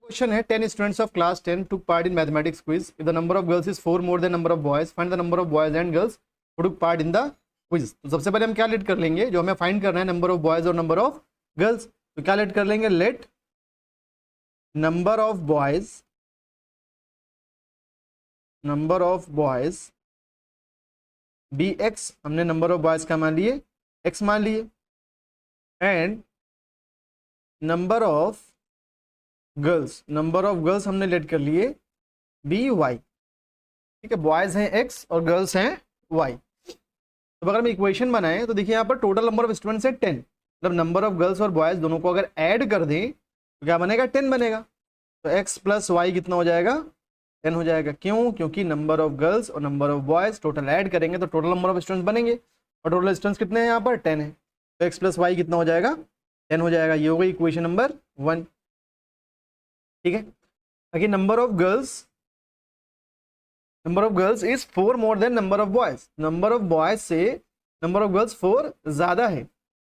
Question है 10 students of class 10 took part in mathematics quiz. If the number of girls is 4 more than number of boys, find the number of boys and girls who took part in the quiz. तो सबसे पहले हम क्या let कर लेंगे, जो हमें find करना है नंबर ऑफ बॉयज और नंबर ऑफ गर्ल्स, तो क्या लेट कर लेंगे, let number of boys be X, हमने नंबर ऑफ बॉयज का मान लिए एक्स मान लिए, एंड नंबर ऑफ गर्ल्स हमने लेट कर लिए बी वाई। ठीक है, बॉयज हैं एक्स और गर्ल्स हैं वाई। तो अगर हम इक्वेशन बनाएं तो देखिए यहाँ पर टोटल नंबर ऑफ स्टूडेंट्स है 10, मतलब नंबर ऑफ गर्ल्स और बॉयज दोनों को अगर ऐड कर दें तो क्या बनेगा, 10 बनेगा। तो एक्स प्लस वाई कितना हो जाएगा, 10 हो जाएगा। क्यों? क्योंकि नंबर ऑफ गर्ल्स और number of boys total add करेंगे तो टोटल नंबर ऑफ स्टूडेंट्स बनेंगे, और टोटल स्टूडेंट्स कितने हैं यहाँ पर, 10 है। तो एक्स प्लस वाई कितना हो जाएगा, 10 हो जाएगा। ये हो गई इक्वेशन नंबर 1। ठीक है, अगर number of girls is 4 more than number of boys, number of boys से नंबर ऑफ गर्ल्स 4 ज्यादा है,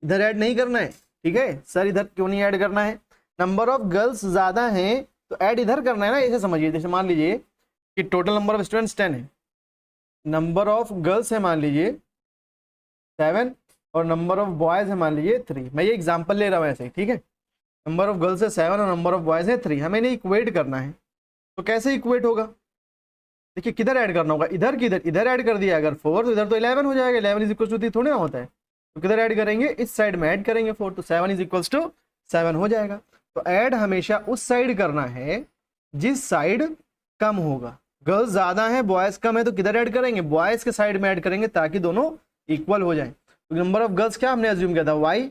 इधर ऐड नहीं करना है। ठीक है सर, इधर क्यों नहीं ऐड करना है, नंबर ऑफ गर्ल्स ज्यादा है तो ऐड इधर करना है ना, ऐसे समझिए। जैसे मान लीजिए कि टोटल नंबर ऑफ स्टूडेंट्स 10 है, नंबर ऑफ गर्ल्स है मान लीजिए 7 और नंबर ऑफ बॉयज है मान लीजिए 3। मैं ये एग्जांपल ले रहा हूँ ऐसे ही। ठीक है, नंबर ऑफ गर्ल्स है 7 और नंबर ऑफ बॉयज है 3, हमें इन्हें इक्वेट करना है। तो कैसे इक्वेट होगा, देखिए किधर ऐड करना होगा, इधर किधर, इधर ऐड कर दिया अगर 4 तो इधर तो 11 हो जाएगा। 11 इज इक्वल टू 3 थोड़ी ना होता है, तो किधर ऐड करेंगे, इस साइड में ऐड करेंगे 4, तो 7 इज इक्वल टू 7 हो जाएगा। तो ऐड हमेशा उस साइड करना है जिस साइड कम होगा। गर्ल्स ज्यादा है बॉयज कम है तो किधर ऐड करेंगे, बॉयज के साइड में ऐड करेंगे ताकि दोनों इक्वल हो जाए। तो नंबर ऑफ गर्ल्स क्या हमने अज्यूम किया था, y,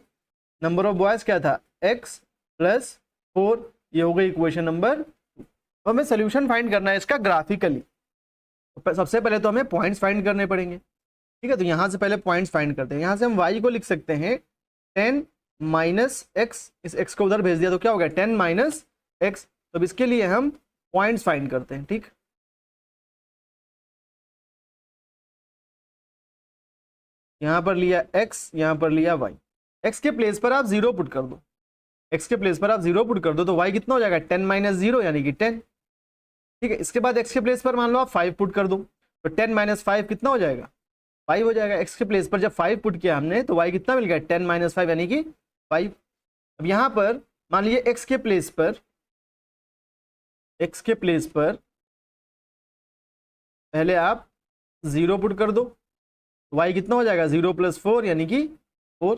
नंबर ऑफ बॉयज क्या था, x प्लस 4। ये हो गई इक्वेशन नंबर 2। तो हमें सोल्यूशन फाइंड करना है इसका ग्राफिकली। सबसे पहले तो हमें पॉइंट्स फाइंड करने पड़ेंगे। ठीक है, तो यहाँ से पहले पॉइंट्स फाइंड करते हैं। यहाँ से हम y को लिख सकते हैं 10 माइनस एक्स, इस x को उधर भेज दिया तो क्या हो गया 10 माइनस एक्स। तो अब इसके लिए हम पॉइंट्स फाइंड करते हैं। ठीक, यहाँ पर लिया x, यहाँ पर लिया y। x के प्लेस पर आप 0 पुट कर दो, x के प्लेस पर आप 0 पुट कर दो तो y कितना हो जाएगा 10 माइनस 0 यानी कि 10। ठीक है, इसके बाद x के प्लेस पर मान लो आप 5 पुट कर दो तो 10 माइनस 5 कितना हो जाएगा, 5 हो जाएगा। x के प्लेस पर जब 5 पुट किया हमने तो y कितना मिल गया 10 माइनस 5 यानी कि 5। अब यहाँ पर मान लीजिए x के प्लेस पर पहले आप 0 पुट कर दो, y कितना हो जाएगा 0 प्लस 4 यानी कि 4।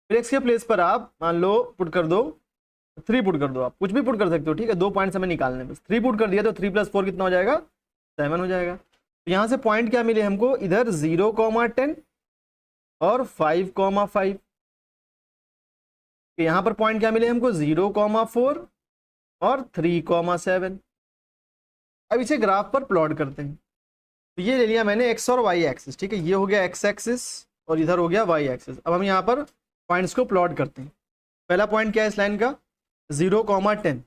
फिर x के प्लेस पर आप मान लो पुट कर दो 3 पुट कर दो, आप कुछ भी पुट कर सकते हो। ठीक है, 2 पॉइंट्स हमें निकालने हैं, बस 3 पुट कर दिया तो 3 प्लस 4 कितना हो जाएगा 7 हो जाएगा। तो यहाँ से पॉइंट क्या मिले हमको, इधर 0,10 और 5,5। यहाँ पर पॉइंट क्या मिले हमको 0,4 और 3,7। अब इसे ग्राफ पर प्लॉट करते हैं। तो ये ले लिया मैंने x और y एक्सिस। ठीक है, ये हो गया x एक्सिस और इधर हो गया y एक्सिस। अब हम यहाँ पर पॉइंट्स को प्लॉट करते हैं। पहला पॉइंट क्या है इस लाइन का, 0,10।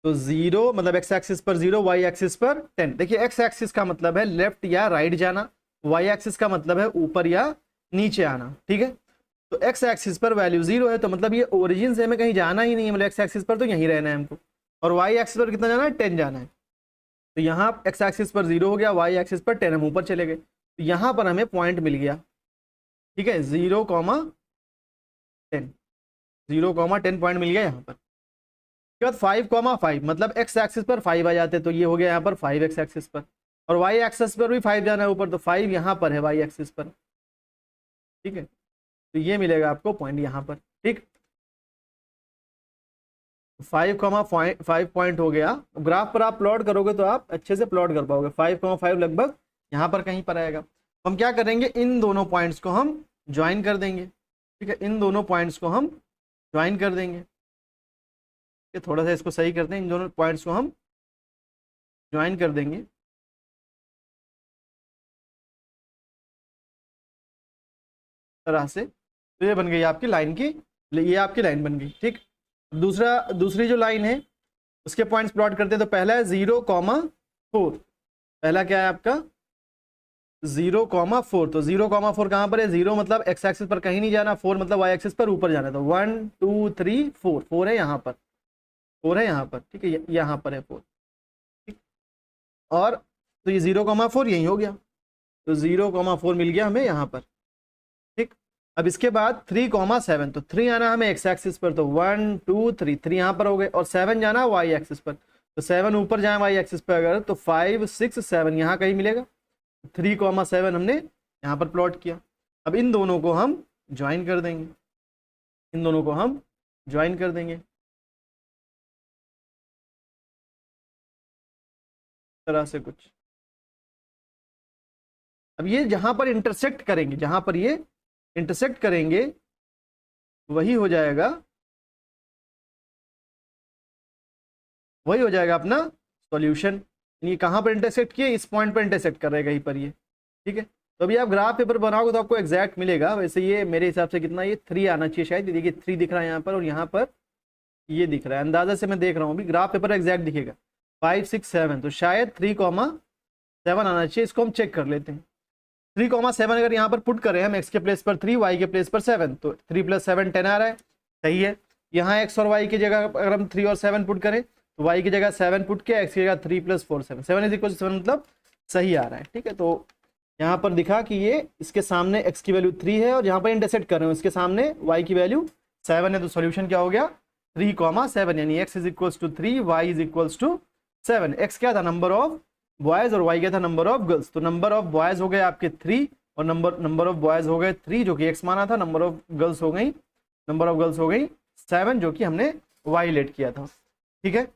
तो 0 मतलब x एक्सिस पर 0, y एक्सिस पर 10। देखिए x एक्सिस का मतलब है लेफ्ट या राइट जाना, y एक्सिस का मतलब है ऊपर या नीचे आना। ठीक है, तो x एक्सिस पर वैल्यू 0 है तो मतलब ये ओरिजिन से हमें कहीं जाना ही नहीं है, मतलब x एक्सिस पर तो यहीं रहना है हमको, और y एक्सिस पर कितना जाना है 10 जाना है। तो यहाँ x एक्सिस पर 0 हो गया, y एक्सिस पर 10, हम ऊपर चले गए। तो यहाँ पर हमें पॉइंट मिल गया। ठीक है, 0,10 पॉइंट मिल गया यहाँ पर। उसके बाद 5,5 मतलब x एक्सिस पर 5 आ जाते तो ये हो गया यहाँ पर 5x एक्सिस पर, और y एक्सिस पर भी 5 जाना है ऊपर तो 5 यहाँ पर है y एक्सिस पर। ठीक है, तो ये मिलेगा आपको पॉइंट यहाँ पर। ठीक, 5,5 पॉइंट हो गया। ग्राफ पर आप प्लॉट करोगे तो आप अच्छे से प्लॉट कर पाओगे। 5,5 लगभग यहाँ पर कहीं पर आएगा। हम क्या करेंगे, इन दोनों पॉइंट्स को हम ज्वाइन कर देंगे। ठीक है, इन दोनों पॉइंट्स को हम ज्वाइन कर देंगे। थोड़ा सा इसको सही करते हैं, इन दोनों पॉइंट्स को हम ज्वाइन कर देंगे तरह से। तो ये बन गई आपकी लाइन की, ये आपकी लाइन बन गई। ठीक, दूसरी जो लाइन है उसके पॉइंट्स प्लॉट करते हैं। तो पहला है 0,4, पहला क्या है आपका 0,4। तो 0,4 कहाँ पर है, 0 मतलब x एक्सिस पर कहीं नहीं जाना, 4 मतलब y एक्सिस पर ऊपर जाना है। तो 1 2 3 4 है यहाँ पर 4 है यहाँ पर, ठीक है, यहाँ पर है 4, ठीक। और तो ये 0,4 यही हो गया, तो 0,4 मिल गया हमें यहाँ पर, ठीक। अब इसके बाद 3,7, तो 3 आना हमें एक्स एक्सिस पर, तो 1 2 3 यहाँ पर हो गए, और 7 जाना वाई एक्सिस पर, तो 7 ऊपर जाए वाई एक्सिस पर अगर, तो 5 6 7 यहाँ कहीं मिलेगा। 3,7 हमने यहाँ पर प्लॉट किया। अब इन दोनों को हम ज्वाइन कर देंगे, इन दोनों को हम ज्वाइन कर देंगे तरह से कुछ। अब ये जहां पर इंटरसेक्ट करेंगे, जहां पर ये इंटरसेक्ट करेंगे वही हो जाएगा, वही हो जाएगा अपना सॉल्यूशन। ये कहां पर इंटरसेक्ट किए, इस पॉइंट पर इंटरसेक्ट कर रहा है कहीं पर ये, ठीक है। तो अभी आप ग्राफ पेपर बनाओगे तो आपको एग्जैक्ट मिलेगा। वैसे ये मेरे हिसाब से कितना, ये 3 आना चाहिए शायद, देखिए 3 दिख रहा है यहाँ पर, और यहाँ पर ये दिख रहा है, अंदाजा से मैं देख रहा हूँ, अभी ग्राफ पेपर एग्जैक्ट दिखेगा 5 6 7, तो शायद 3,7 आना चाहिए। इसको हम चेक कर लेते हैं। 3,7 अगर यहाँ पर पुट करें हम, एक्स के प्लेस पर 3, वाई के प्लेस पर 7, तो 3 + 7 10 आ रहा है, सही है। यहाँ एक्स और वाई की जगह अगर हम 3 और 7 पुट करें, तो वाई की जगह 7 पुट किया, एक्स की जगह 3 + 4 7, 7 = 7 मतलब सही आ रहा है, ठीक है। तो यहाँ पर दिखा कि ये इसके सामने x की वैल्यू 3 है, और यहाँ पर इंटरसेक्ट कर रहे हैं इसके सामने y की वैल्यू 7 है, तो सॉल्यूशन क्या हो गया 3,7, यानी x = 3, y = 7। x क्या था, नंबर ऑफ बॉयज, और y क्या था, नंबर ऑफ गर्ल्स। तो नंबर ऑफ बॉयज हो गए आपके 3, और नंबर ऑफ बॉयज हो गए 3 जो कि x माना था, नंबर ऑफ गर्ल्स हो गई 7 जो कि हमने y लेट किया था, ठीक है।